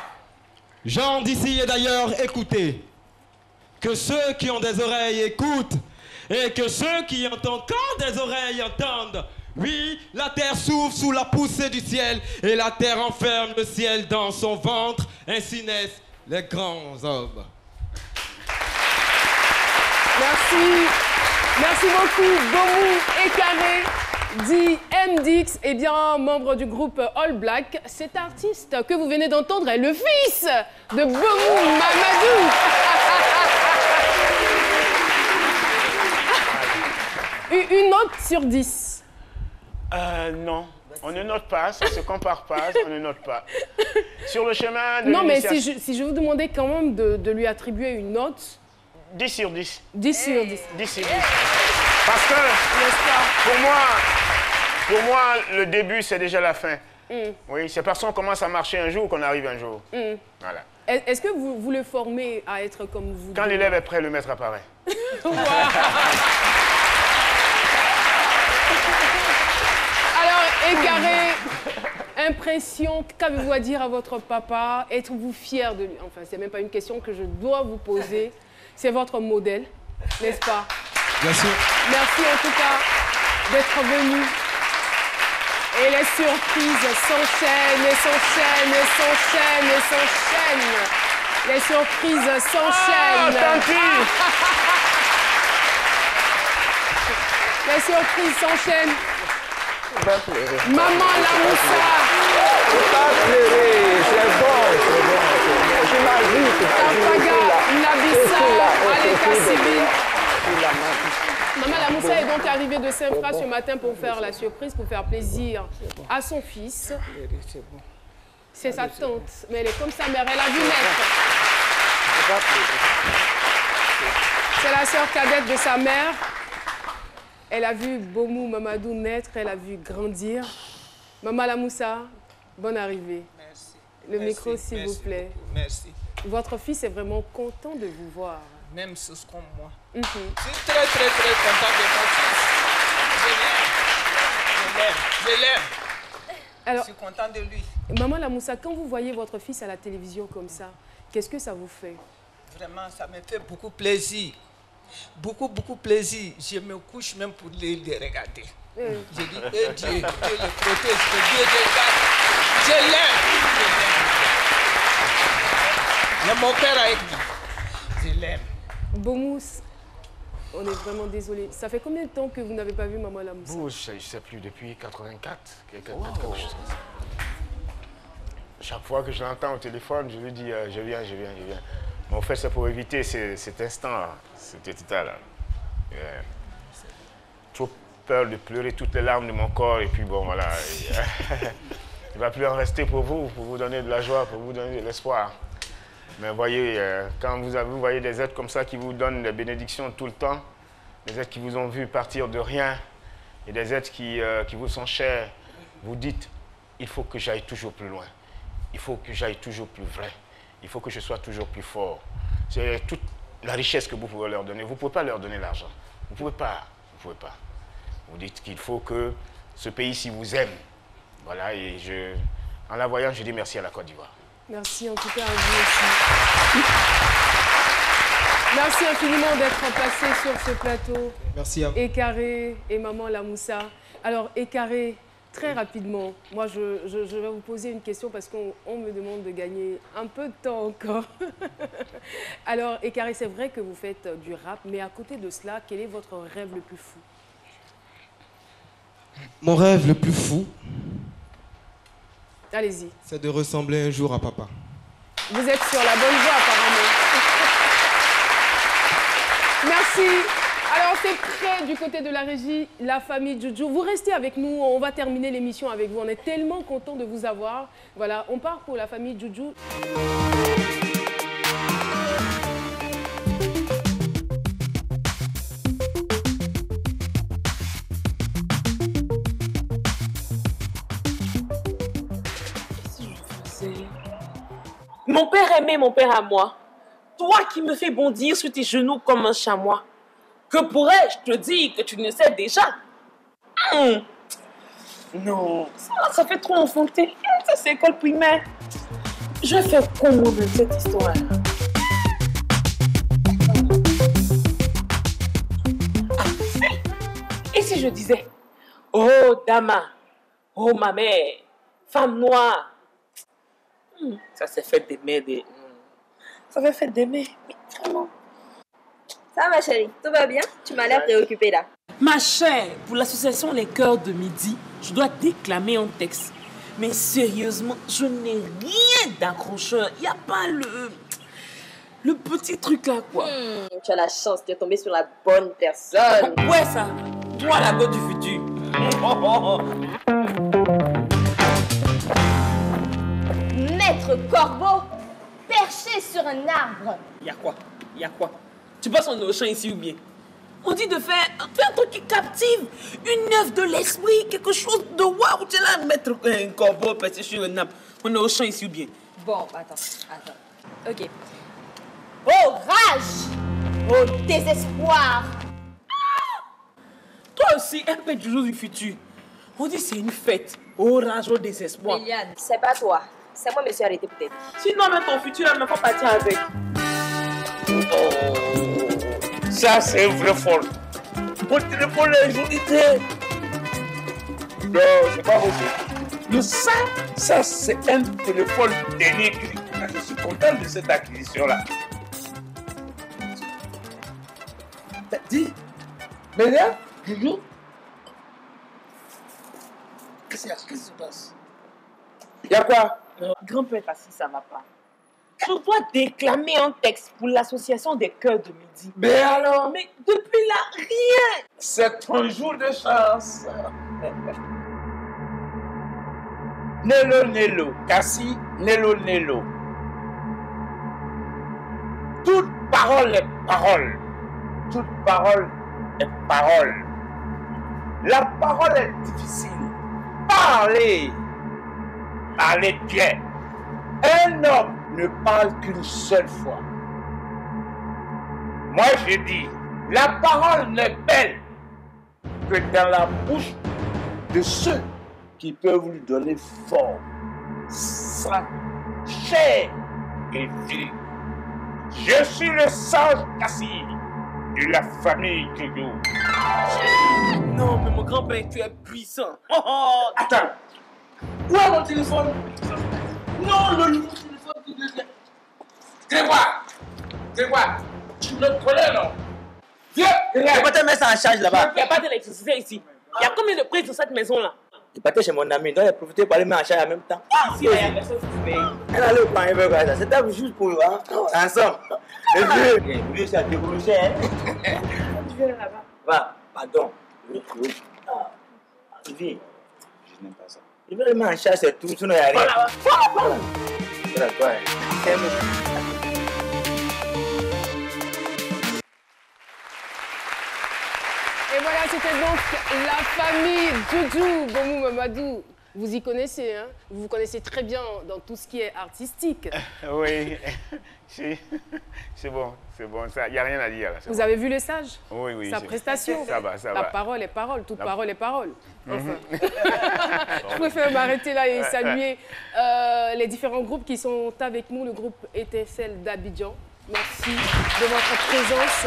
Gens d'ici et d'ailleurs, écoutez. Que ceux qui ont des oreilles écoutent et que ceux qui ont encore des oreilles entendent. Oui, la terre souffle sous la poussée du ciel et la terre enferme le ciel dans son ventre. Ainsi naissent les grands hommes. Merci. Merci beaucoup, Bomou et Carré, dit MDX, et bien membre du groupe All Black. Cet artiste que vous venez d'entendre est le fils de Bomou Mamadou. Une note sur 10. Non, on ne note pas, ça ne se compare pas, on ne note pas. Sur le chemin de non, mais si je vous demandais quand même de lui attribuer une note... 10 sur 10. 10 sur 10. 10 sur 10. Parce que, pour moi, le début, c'est déjà la fin. Oui, c'est parce qu'on commence à marcher un jour qu'on arrive un jour. Voilà. Est-ce que vous le formez à être comme vous? Quand l'élève est prêt, le maître apparaît. Alors, Égaré, impression, qu'avez-vous à dire à votre papa? Êtes-vous fier de lui? Enfin, c'est même pas une question que je dois vous poser. C'est votre modèle, n'est-ce pas? Bien sûr. Merci en tout cas d'être venu. Et les surprises s'enchaînent et s'enchaînent et s'enchaînent et s'enchaînent. Les surprises s'enchaînent. Les surprises s'enchaînent. Maman Lamoussa. Pas pleurer, c'est bon, c'est bon. Tampaga, Nabissa, Aleka Sibyl. Maman Lamoussa est donc arrivée de Saint-Fra ce matin pour faire la surprise, pour faire plaisir à son fils. C'est sa tante, mais elle est comme sa mère, elle a vu naître. C'est la sœur cadette de sa mère. Elle a vu Bomou Mamadou naître, elle a vu grandir. Maman Lamoussa, bonne arrivée. Merci. Le micro, s'il vous plaît. Merci. Votre fils est vraiment content de vous voir. Même ce comme moi. Je suis très, très, très content de mon fils. Je l'aime. Alors, je suis content de lui. Maman Lamoussa, quand vous voyez votre fils à la télévision comme ça, qu'est-ce que ça vous fait? Vraiment, ça me fait beaucoup plaisir. Beaucoup, beaucoup plaisir. Je me couche même pour les regarder. Je dis, Dieu le protège, que Dieu le garde. Je l'aime. Il y a mon père avec lui. Je l'aime. Bomous, on est vraiment désolé. Ça fait combien de temps que vous n'avez pas vu Maman Lamoussa? Je ne sais plus, depuis 84. Quelque chose comme ça. Chaque fois que je l'entends au téléphone, je lui dis, je viens. Mais en fait, c'est pour éviter cet instant, cet état-là. Trop peur de pleurer toutes les larmes de mon corps, et puis bon, voilà. Il ne va plus en rester pour vous donner de la joie, pour vous donner de l'espoir. Mais voyez, quand vous voyez des êtres comme ça qui vous donnent des bénédictions tout le temps, des êtres qui vous ont vu partir de rien, et des êtres qui vous sont chers, vous dites, il faut que j'aille toujours plus loin. Il faut que j'aille toujours plus vrai. Il faut que je sois toujours plus fort. C'est toute la richesse que vous pouvez leur donner. Vous ne pouvez pas leur donner l'argent. Vous ne pouvez pas. Vous pouvez pas. Vous dites qu'il faut que ce pays-ci vous aime. Voilà, et en la voyant, je dis merci à la Côte d'Ivoire. Merci en tout cas à vous aussi. Merci infiniment d'être passé sur ce plateau. Merci à vous. Ekaré et Maman Lamoussa. Alors, Ekaré, très rapidement, moi je vais vous poser une question parce qu'on me demande de gagner un peu de temps encore. Alors, Ekaré, c'est vrai que vous faites du rap, mais à côté de cela, quel est votre rêve le plus fou? Mon rêve le plus fou, allez-y, c'est de ressembler un jour à papa. Vous êtes sur la bonne voie apparemment. Merci. Alors, c'est prêt du côté de la régie, la famille Joujou. Vous restez avec nous, on va terminer l'émission avec vous. On est tellement contents de vous avoir. Voilà, on part pour la famille Joujou. Mon père aimait mon père à moi. Toi qui me fais bondir sur tes genoux comme un chamois. Que pourrais-je te dire que tu ne sais déjà? Non, ça fait trop enfanté. Ça, c'est école primaire. Je vais faire comment de cette histoire? Et si je disais, oh Dama, oh ma mère, femme noire. Ça s'est fait d'aimer. Ça fait fait d'aimer, vraiment. Ça va ma chérie, tout va bien? Tu m'as l'air préoccupée là. Ma chère, pour l'association Les Cœurs de Midi, je dois déclamer un texte. Mais sérieusement, je n'ai rien d'accrocheur. Il n'y a pas le petit truc là, quoi. Tu as la chance de tomber sur la bonne personne. Ouais, ça. Toi, la go du futur. Maître Corbeau, perché sur un arbre. Il y a quoi? Tu passes en Auchan ici ou bien? On dit de faire un truc qui captive, une œuvre de l'esprit, quelque chose de waouh. Tu es là, Maître Corbeau, perché sur un arbre. On est au champ ici ou bien? Bon, attends. Ok. Au rage, au désespoir. Toi aussi, un peu du jour du futur. On dit c'est une fête. Au rage, au désespoir. Liliane, c'est pas toi. C'est moi, monsieur, arrêtez peut-être. Sinon, même ton futur, il ne faut partir avec. Ça, c'est une vraie folle. Mon téléphone est journité. Non, c'est pas possible. Ça, c'est un téléphone dernier cri. Je suis content de cette acquisition-là. Dis, mais là, Joujou, qu'est-ce qui se passe? Il y a quoi? Grand-père, parce que ça ne va pas. Je dois déclamer un texte pour l'association des Cœurs de Midi. Mais alors? Mais depuis là, rien. C'est ton jour de chance. Nello, Cassie, Nello. Toute parole est parole. Toute parole est parole. La parole est difficile. Parlez bien. Un homme ne parle qu'une seule fois. Moi, je dis, la parole n'est belle que dans la bouche de ceux qui peuvent lui donner forme, sang, chair et vie. Je suis le sage Cassie de la famille Joujou. Non, mais mon grand-père, tu es puissant. Attends, où est mon téléphone? Non, le nouveau téléphone. Grégoire, tu me connais, non? Viens, Tu peux te mettre ça en charge là-bas. Il n'y a pas d'électricité ici. Il y a combien de prises dans cette maison-là? Je partais chez mon ami, donc j'ai profité pour aller me en charge en même temps. Ici, il y a personne qui se paye. Elle allait au plan, elle veut quoi ça? C'était juste pour voir, ensemble. Le vieux, c'est à décrocher, hein? Tu viens là-bas. Va, pardon. Viens. Je n'aime pas ça. Il veut me en charge, c'est tout, sinon il n'y a rien. Voilà. C'est à toi, hein? Et voilà, c'était donc la famille Joujou, Bomou Mamadou. Vous y connaissez, hein? Vous vous connaissez très bien dans tout ce qui est artistique. Oui, c'est bon, il n'y a rien à dire. Là, vous avez vu le sage? Oui, oui. Sa prestation. Ça va. La parole est parole, toute parole est parole. Enfin. Je préfère m'arrêter là et saluer les différents groupes qui sont avec nous. Le groupe Étincelle d'Abidjan. Merci de votre présence.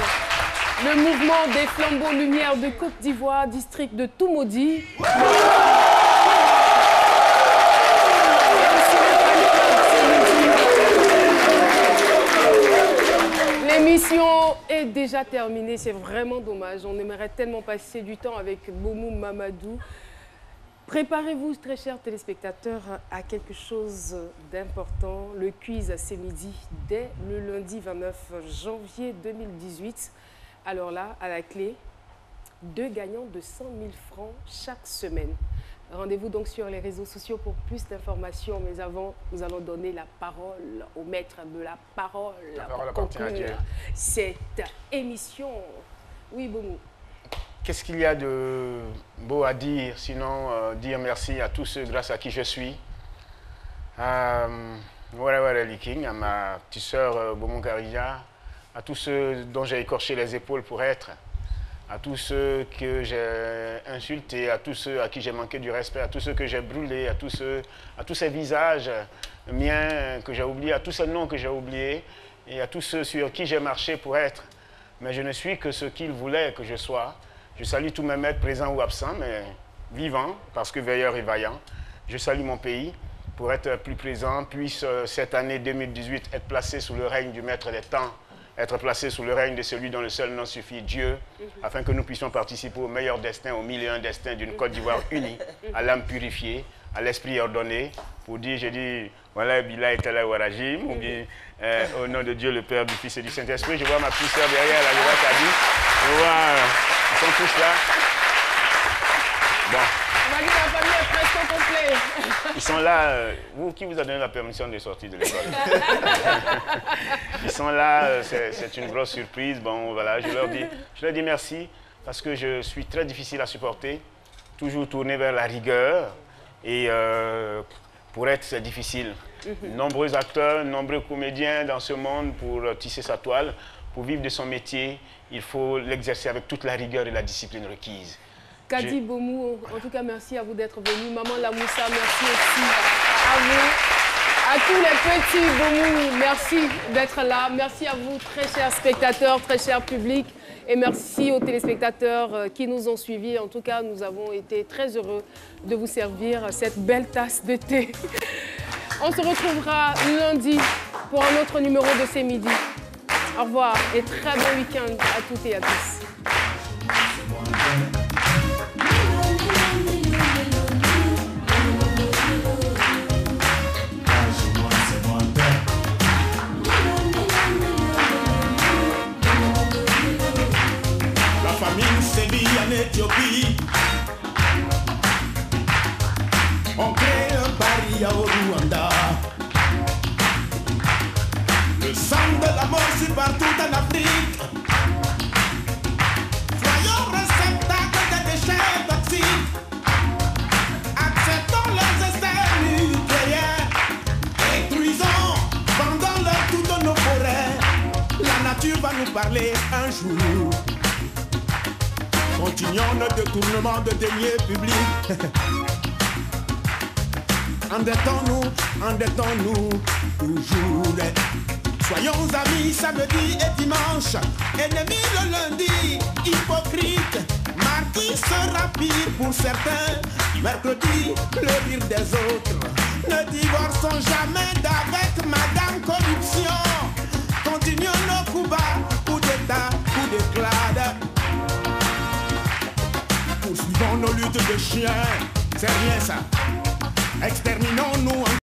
Le mouvement des flambeaux lumière de Côte d'Ivoire, district de Toumaudi. L'émission est déjà terminée, c'est vraiment dommage. On aimerait tellement passer du temps avec Boumou Mamadou. Préparez-vous, très chers téléspectateurs, à quelque chose d'important. Le quiz c'est midi, dès le lundi 29 janvier 2018. Alors là, à la clé, 2 gagnants de 100 000 francs chaque semaine. Rendez-vous donc sur les réseaux sociaux pour plus d'informations. Mais avant, nous allons donner la parole au maître de la parole. La parole pour appartient à Dieu. Cette émission. Oui, Boumou. Qu'est-ce qu'il y a de beau à dire, sinon dire merci à tous ceux grâce à qui je suis. À ma petite sœur Boumou Karija, à tous ceux dont j'ai écorché les épaules pour être, à tous ceux que j'ai insultés, à tous ceux à qui j'ai manqué du respect, à tous ceux que j'ai brûlés, à tous ces visages miens que j'ai oubliés, à tous ces noms que j'ai oubliés, et à tous ceux sur qui j'ai marché pour être. Mais je ne suis que ce qu'ils voulaient que je sois. Je salue tous mes maîtres présents ou absents, mais vivants, parce que veilleurs et vaillants. Je salue mon pays pour être plus présent, puisse cette année 2018 être placé sous le règne du maître des temps, être placé sous le règne de celui dont le seul nom suffit, Dieu, afin que nous puissions participer au meilleur destin, au 1001 destin d'une Côte d'Ivoire unie, à l'âme purifiée, à l'esprit ordonné, pour dire, j'ai dit, voilà, Bila est là, Warajim, ou bien, au nom de Dieu, le Père, du Fils et du Saint-Esprit. Je vois ma petite sœur derrière, là, je vois Kadi, je vois, ils sont tous là. Bon. On m'a dit que la famille est presque au complet. Ils sont là, vous, qui vous a donné la permission de sortir de l'école? Ils sont là, c'est une grosse surprise. Bon, voilà, je leur dis merci parce que je suis très difficile à supporter, toujours tourné vers la rigueur et pour être, c'est difficile. Nombreux acteurs, nombreux comédiens dans ce monde pour tisser sa toile, pour vivre de son métier, il faut l'exercer avec toute la rigueur et la discipline requise. Kadi Boumou, en tout cas, merci à vous d'être venu. Maman Lamoussa, merci aussi à vous. À tous les petits Boumou, merci d'être là. Merci à vous, très chers spectateurs, très cher public. Et merci aux téléspectateurs qui nous ont suivis. En tout cas, nous avons été très heureux de vous servir cette belle tasse de thé. On se retrouvera lundi pour un autre numéro de C'est Midi. Au revoir et très bon week-end à toutes et à tous. La famine sévit en Éthiopie. On crée un paria au Rwanda. Le sang de la mort c'est partout en Afrique. Soyons réceptacles des déchets toxiques. Acceptons les essais nucléaires. Détruisons, vendons-leur toutes nos forêts. La nature va nous parler un jour. Continuons notre détournement de deniers publics. Endettons-nous toujours. Soyons amis samedi et dimanche, ennemis le lundi, hypocrite. Mardi sera pire pour certains, mercredi le pire des autres. Ne divorçons jamais d'avec Madame Corruption. Continuons nos coups bas, coups d'état, coups d'éclade. Poursuivons nos luttes de chiens, c'est rien ça. Exterminons-nous.